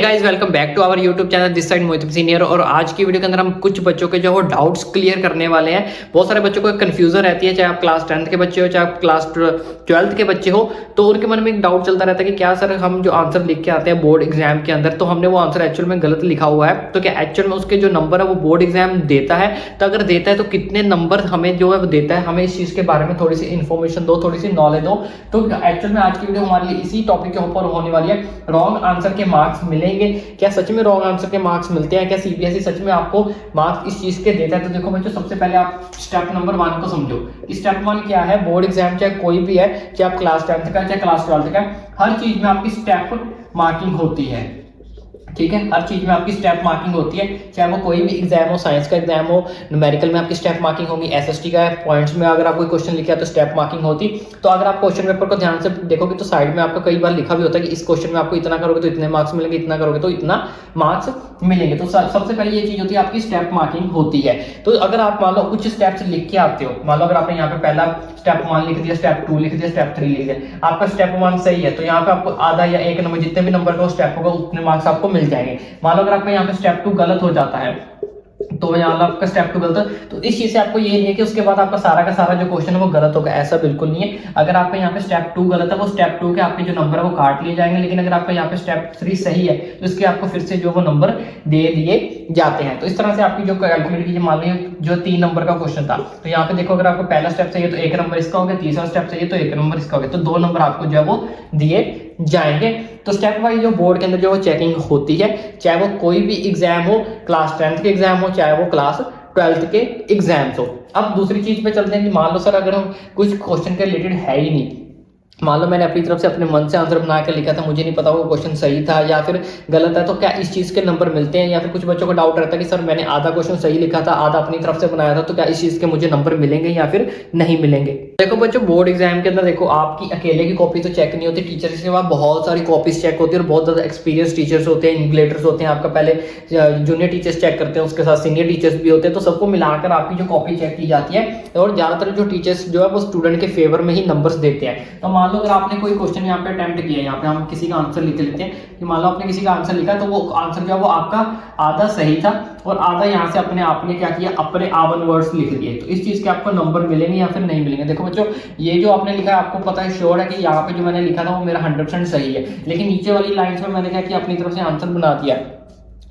Guys welcome back to our YouTube channel this side Mohit senior. और आज की video के अंदर हम कुछ बच्चों के जो वो डाउट्स क्लियर करने वाले हैं। बहुत सारे बच्चों को कंफ्यूजन रहती है, चाहे आप क्लास 10th के बच्चे हो चाहे आप क्लास 12th के बच्चे हो, तो उनके मन में एक डाउट चलता रहता है कि क्या सर हम जो आंसर लिख के आते हैं बोर्ड एग्जाम के अंदर, तो हमने वो आंसर एक्चुअल में गलत लिखा हुआ है, तो क्या एक्चुअल में उसके जो नंबर है वो बोर्ड एग्जाम देता है? तो अगर देता है तो कितने नंबर हमें जो है वो देता है? हमें इस चीज के बारे में थोड़ी सी इन्फॉर्मेशन दो, थोड़ी सी नॉलेज दो। तो एक्चुअल में आज की वीडियो हमारे लिए इसी टॉपिक के ऊपर होने वाली है। रॉन्ग आंसर के मार्क्स मिलेंगे क्या? सच में रॉन्ग आंसर के मार्क्स मिलते हैं क्या? सीबीएसई सच में आपको मार्क्स इस चीज के देता है? तो देखो बच्चों, सबसे पहले आप स्टेप नंबर 1 को समझो। स्टेप 1 क्या है? बोर्ड एग्जाम चाहे कोई भी है, चाहे आप क्लास 10th का चाहे क्लास 12th का, हर चीज में आपकी स्टेप मार्किंग होती है। ठीक है, हर चीज में आपकी स्टेप मार्किंग होती है, चाहे वो कोई भी एग्जाम हो, साइंस का एग्जाम हो, न्यूमेरिकल में आपकी स्टेप मार्किंग होगी, एसएसटी का पॉइंट्स में अगर आप कोई क्वेश्चन लिखा है तो स्टेप मार्किंग होती। तो अगर आप क्वेश्चन पेपर को ध्यान से देखोगे तो साइड में आपका कई बार लिखा भी होता है कि इस क्वेश्चन में आपको इतना करोगे तो इतने मार्क्स मिलेंगे, इतना करोगे तो इतना मार्क्स मिलेंगे। तो सबसे पहले ये चीज होती है, आपकी स्टेप मार्किंग होती है। तो अगर आप मान लो कुछ स्टेप्स लिख के आते हो, मान लो अगर आपने यहाँ पे पहला स्टेप 1 लिख दिया, स्टेप 2 लिख दिया, स्टेप 3 लिख दिया, आपका स्टेप 1 सही है, तो यहाँ पे आपको आधा या 1 नंबर, जितने भी नंबर का स्टेप होगा उतने मार्क्स आपको मिल जाएंगे। मान लो अगर आपका यहाँ पे स्टेप 2 गलत हो जाता है, तो यहाँ आपका स्टेप 2 गलत है, तो इस चीज से आपको ये नहीं है कि उसके बाद आपका सारा का सारा जो क्वेश्चन है वो गलत होगा, ऐसा बिल्कुल नहीं है। अगर आपका यहाँ पे स्टेप 2 गलत है, वो स्टेप 2 के आपके जो नंबर है वो काट लिए जाएंगे, लेकिन अगर आपका यहाँ पे स्टेप 3 सही है तो इसके आपको फिर से जो वो नंबर दे दिए जाते हैं। तो इस तरह से आपकी जो कैलकुलेट कीजिए, मान लीजिए जो 3 नंबर का क्वेश्चन था, तो यहाँ पे देखो अगर आपको पहला स्टेप चाहिए तो 1 नंबर इसका हो गया, तीसरा स्टेप चाहिए तो 1 नंबर इसका हो गया, तो 2 नंबर आपको जो है वो दिए जाएंगे। तो स्टेप वाइज जो बोर्ड के अंदर जो वो चेकिंग होती है, चाहे वो कोई भी एग्जाम हो, क्लास 10th के एग्जाम हो चाहे वो क्लास 12th के एग्जाम्स हो। अब दूसरी चीज पे चलते हैं कि मान लो सर अगर हम कुछ क्वेश्चन के रिलेटेड है ही नहीं, मान लो मैंने अपनी तरफ से अपने मन से आंसर बना के लिखा था, मुझे नहीं पता वो क्वेश्चन सही था या फिर गलत है, तो क्या इस चीज के नंबर मिलते हैं? या फिर कुछ बच्चों को डाउट रहता है कि सर मैंने आधा क्वेश्चन सही लिखा था, आधा अपनी तरफ से बनाया था, तो क्या इस चीज के मुझे नंबर मिलेंगे या फिर नहीं मिलेंगे? देखो बच्चों, बोर्ड एग्जाम के अंदर देखो आपकी अकेले की कॉपी तो चेक नहीं होती, टीचर्स के बाद बहुत सारी कॉपीज चेक होती है और बहुत ज्यादा एक्सपीरियंस टीचर्स होते हैं, इन्विजिलेटर्स होते हैं, आपका पहले जूनियर टीचर्स चेक करते हैं, उसके साथ सीनियर टीचर्स भी होते हैं, तो सबको मिलाकर आपकी जो कॉपी चेक की जाती है। और ज्यादातर जो टीचर्स जो है वो स्टूडेंट के फेवर में ही नंबर्स देते हैं। तो मान लो अगर आपने कोई क्वेश्चन यहाँ पे अटेम्प्ट किया है, यहाँ पे हम किसी का आंसर लिख लेते हैं कि मान लो आपने किसी का आंसर लिखा, तो वो आंसर जो है वो आपका आधा सही था और आधा यहाँ से अपने आपने क्या किया, अपने आवन वर्ड्स लिख दिए, तो इस चीज के आपको नंबर मिलेंगे या फिर नहीं मिलेंगे? देखो बच्चों, ये जो आपने लिखा है आपको पता है, श्योर है कि यहाँ पे जो मैंने लिखा था वो मेरा 100% सही है, लेकिन नीचे वाली लाइंस में मैंने क्या किया, अपनी तरफ से आंसर बना दिया।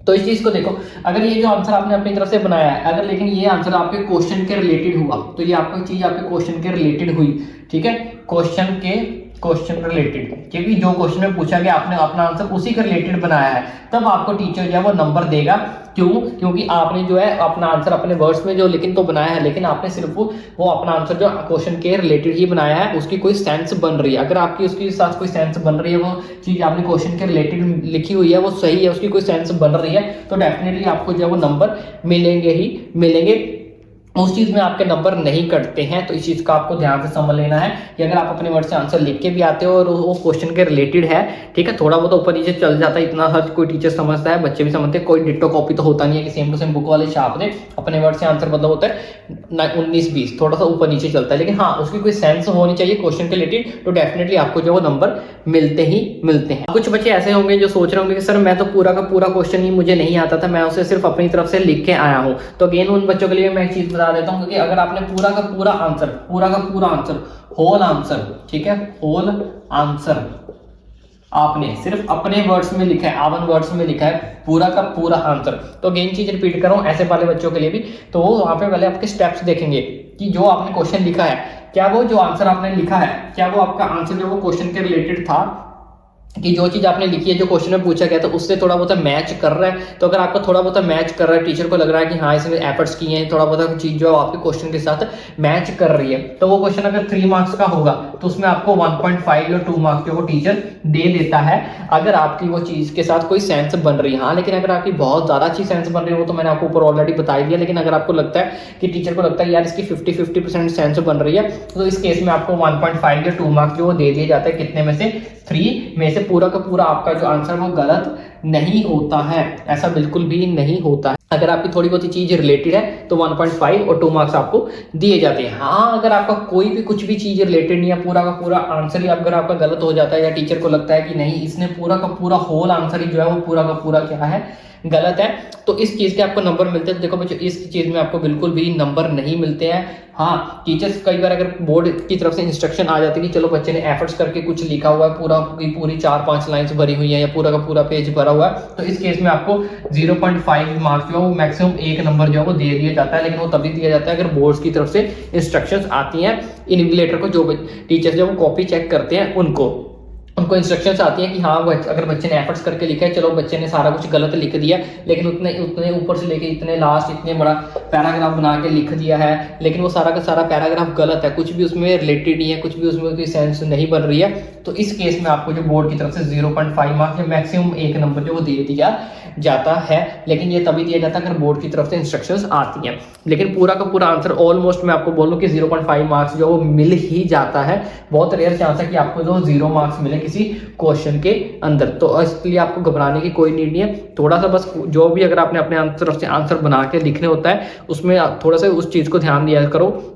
तो इस चीज को देखो, अगर ये जो आंसर आपने अपनी तरफ से बनाया है, अगर लेकिन ये आंसर आपके क्वेश्चन के रिलेटेड हुआ, तो ये आपको चीज आपके क्वेश्चन के रिलेटेड हुई, ठीक है, क्वेश्चन रिलेटेड, क्योंकि जो क्वेश्चन में पूछा गया आपने अपना आंसर उसी के रिलेटेड बनाया है, तब आपको टीचर जो है वो नंबर देगा। क्यों? क्योंकि आपने जो है अपना आंसर अपने वर्ड्स में जो लेकिन तो बनाया है, लेकिन आपने सिर्फ वो अपना आंसर जो क्वेश्चन के रिलेटेड ही बनाया है, उसकी कोई सेंस बन रही है। अगर आपकी उसके साथ कोई सेंस बन रही है, वो चीज आपने क्वेश्चन के रिलेटेड लिखी हुई है वो सही है, उसकी कोई सेंस बन रही है, तो डेफिनेटली आपको जो है वो नंबर मिलेंगे ही मिलेंगे। उस चीज में आपके नंबर नहीं कटते हैं। तो इस चीज का आपको ध्यान से समझ लेना है कि अगर आप अपने वर्ड से आंसर लिख के भी आते हो और वो क्वेश्चन के रिलेटेड है, ठीक है, थोड़ा बहुत ऊपर नीचे चल जाता है, इतना हर कोई टीचर समझता है, बच्चे भी समझते हैं, कोई डिट्टो कॉपी तो होता नहीं है कि सेम टू सेम बुक वाले छाप दे, अपने वर्ड से आंसर मतलब होता है 19-20, थोड़ा सा ऊपर नीचे चलता है, लेकिन हाँ उसकी कोई सेंस होनी चाहिए क्वेश्चन के रिलेटेड, तो डेफिनेटली आपको जो वो नंबर मिलते ही मिलते हैं। कुछ बच्चे ऐसे होंगे जो सोच रहे होंगे कि सर मैं तो पूरा का पूरा क्वेश्चन ही मुझे नहीं आता था, मैं उसे सिर्फ अपनी तरफ से लिख के आया हूँ। तो अगेन उन बच्चों के लिए मैं एक चीज बता देता हूँ कि अगर आपने पूरा का पूरा आंसर होल आंसर, ठीक है, होल आंसर आपने सिर्फ अपने वर्ड्स में लिखा है, आवन वर्ड्स में लिखा है पूरा का पूरा आंसर, तो अगेन चीज रिपीट कर रहा हूं ऐसे वाले बच्चों के लिए भी, तो वहां पे पहले आपके स्टेप्स देखेंगे कि जो आपने क्वेश्चन लिखा है, क्या वो जो आंसर आपने लिखा है, क्या वो आपका आंसर जो वो क्वेश्चन के रिलेटेड था, कि जो चीज आपने लिखी है जो क्वेश्चन में पूछा गया था उससे थोड़ा बहुत मैच कर रहा है। तो अगर आपका थोड़ा बहुत मैच कर रहा है, टीचर को लग रहा है कि हाँ इसने एफर्ट्स किए हैं, थोड़ा बहुत चीज जो है आपके क्वेश्चन के साथ मैच कर रही है, तो वो क्वेश्चन अगर 3 मार्क्स का होगा तो उसमें आपको 1.5 या 2 मार्क्स जो वो टीचर दे देता है, अगर आपकी वो चीज के साथ कोई सेंस बन रही है। हाँ लेकिन अगर आपकी बहुत ज्यादा अच्छी सेंस बन रही है, वो तो मैंने आपको ऊपर ऑलरेडी बता दिया, लेकिन अगर आपको लगता है कि टीचर को लगता है यार इसकी 50% सेंस बन रही है, तो इस केस में आपको 1.5 या 2 मार्क्स जो वो दे दिए जाते हैं, कितने में से 3 में से पूरा का पूरा आपका जो आंसर वो गलत नहीं होता है, ऐसा बिल्कुल भी नहीं होता है। अगर आपकी थोड़ी बहुत चीज़ रिलेटेड है तो 1.5 और 2 मार्क्स आपको दिए जाते हैं। हाँ, अगर आपका कोई भी कुछ भी चीज़ रिलेटेड नहीं है, पूरा का पूरा आंसर ही अगर आपका गलत हो जाता है या टीचर को लगता है कि नहीं इसने पूरा का पूरा होल आंसर ही जो है वो पूरा का पूरा क्या है गलत है, तो इस चीज़ के आपको नंबर मिलते हैं। तो देखो बच्चों, इस चीज़ में आपको बिल्कुल भी नंबर नहीं मिलते हैं। हाँ, टीचर्स कई बार अगर बोर्ड की तरफ से इंस्ट्रक्शन आ जाती है कि चलो बच्चे ने एफर्ट्स करके कुछ लिखा हुआ है, पूरी 4-5 लाइन्स भरी हुई है या पूरा का पूरा पेज भरा हुआ है, तो इस केस में आपको 0.5 मार्क्स जो है वो मैक्सिमम 1 नंबर जो है वो दे दिया जाता है। लेकिन वो तभी दिया जाता है अगर बोर्ड्स की तरफ से इंस्ट्रक्शंस आती हैं इन्विजिलेटर को, जो टीचर्स जो वो कॉपी चेक करते हैं उनको इंस्ट्रक्शंस आती हैं कि हाँ वो अगर बच्चे ने एफर्ट्स करके लिखा है, चलो बच्चे ने सारा कुछ गलत लिख दिया लेकिन उतने ऊपर से लेके इतने लास्ट इतने बड़ा पैराग्राफ बना के लिख दिया है, लेकिन वो सारा का सारा पैराग्राफ गलत है, कुछ भी उसमें रिलेटेड नहीं है, कुछ भी उसमें कोई सेंस नहीं बन रही है, तो इस केस में आपको जो बोर्ड की तरफ से 0.5 मार्क्स या मैक्सिमम 1 नंबर जो वो दे दिया जाता है। लेकिन ये तभी दिया जाता है अगर बोर्ड की तरफ से इंस्ट्रक्शंस आती हैं। लेकिन पूरा का पूरा आंसर ऑलमोस्ट मैं आपको बोलूँ कि 0.5 मार्क्स जो वो मिल ही जाता है। बहुत रेयर चांस है कि आपको जो 0 मार्क्स मिले किसी क्वेश्चन के अंदर, तो इसलिए आपको घबराने की कोई नीड नहीं है। थोड़ा सा बस जो भी अगर आपने अपने तरफ से आंसर बना के लिखने होता है उसमें थोड़ा सा उस चीज़ को ध्यान दिया करो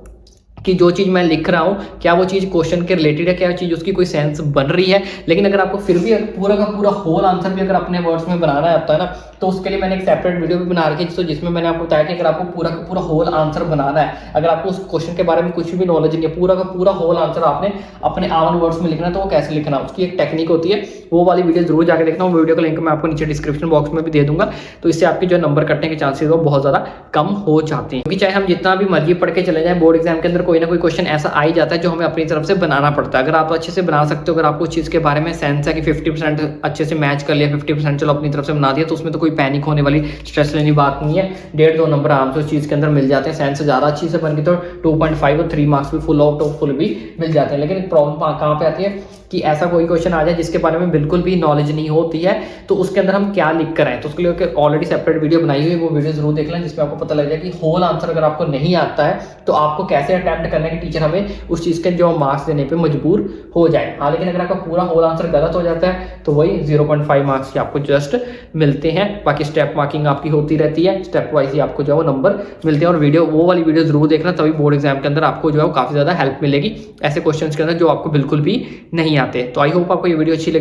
कि जो चीज़ मैं लिख रहा हूँ क्या वो चीज़ क्वेश्चन के रिलेटेड है, क्या चीज़ उसकी कोई सेंस बन रही है। लेकिन अगर आपको फिर भी पूरा का पूरा होल आंसर भी अगर अपने वर्ड्स में बनाना आता है ना, तो उसके लिए मैंने एक सेपरेट वीडियो भी बना रखी है जिसमें मैंने आपको बताया कि अगर आपको पूरा का पूरा होल आंसर बनाना है, अगर आपको उस क्वेश्चन के बारे में कुछ भी नॉलेज नहीं है, पूरा का पूरा होल आंसर आपने अपने आवन वर्ड्स में लिखना है, तो वो कैसे लिखना है उसकी एक टेक्निक होती है। वो वाली वीडियो जरूर जाकर देखना, वो वीडियो का लिंक मैं आपको नीचे डिस्क्रिप्शन बॉक्स में भी दे दूंगा। तो इससे आपके जो नंबर कटने के चांसेस वो बहुत ज़्यादा कम हो जाते हैं, क्योंकि चाहे हम जितना भी मर्जी पढ़ के चले जाएं, बोर्ड एग्जाम के अंदर कोई ना कोई क्वेश्चन ऐसा आ ही जाता है जो हमें अपनी तरफ से बनाना पड़ता है। अगर आप अच्छे से बना सकते हो, अगर आपको उस चीज़ के बारे में सेंस है कि 50% अच्छे से मैच कर लिया, 50% चलो अपनी तरफ से बना दिया, तो उसमें तो कोई पैनिक होने वाली, स्ट्रेस लेने बात नहीं है। 1.5-2 नंबर आराम से उस चीज़ के अंदर मिल जाते हैं। सेंस से ज़्यादा अच्छी से बन गई तो 2.5 और 3 मार्क्स भी फुल आउट ऑफ फुल भी मिल जाते हैं। लेकिन प्रॉब्लम कहाँ पे आती है कि ऐसा कोई क्वेश्चन आ जाए जिसके बारे में बिल्कुल भी नॉलेज नहीं होती है, तो उसके अंदर हम क्या लिख कर आए। तो उसके लिए ऑलरेडी सेपरेट वीडियो बनाई हुई है, वो वीडियो जरूर देख लें, जिसमें आपको पता लग जाए कि होल आंसर अगर आपको नहीं आता है तो आपको कैसे अटेम्प्ट करना है कि टीचर हमें उस चीज़ के जो मार्क्स देने पर मजबूर हो जाए। हाँ, लेकिन अगर आपका पूरा होल आंसर गलत हो जाता है तो वही 0.5 मार्क्स आपको जस्ट मिलते हैं। बाकी स्टेप मार्किंग आपकी होती रहती है, स्टेप वाइज ही आपको जो है वो नंबर मिलते हैं। और वो वाली वीडियो जरूर देखना, तभी बोर्ड एग्जाम के अंदर आपको जो है वो काफ़ी ज़्यादा हेल्प मिलेगी ऐसे क्वेश्चन के अंदर जो आपको बिल्कुल भी नहीं आते। तो आई होप आपको ये वीडियो अच्छी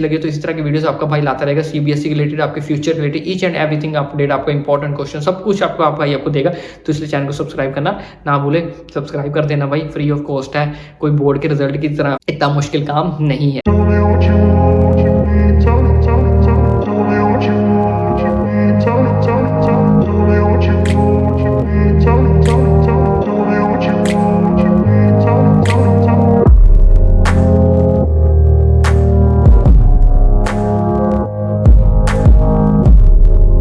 लगी तो इसी तरह की वीडियोस आपका भाई लाता रहेगा, सीबीएसई के रिलेटेड, आपके future related, each and everything update, आपको इंपॉर्टेंट क्वेश्चन सब कुछ आपको भाई आपको देगा। तो इसलिए चैनल को सब्सक्राइब करना ना भूले, सब्सक्राइब कर देना भाई, फ्री ऑफ कॉस्ट है, कोई बोर्ड के रिजल्ट की तरह इतना मुश्किल काम नहीं है।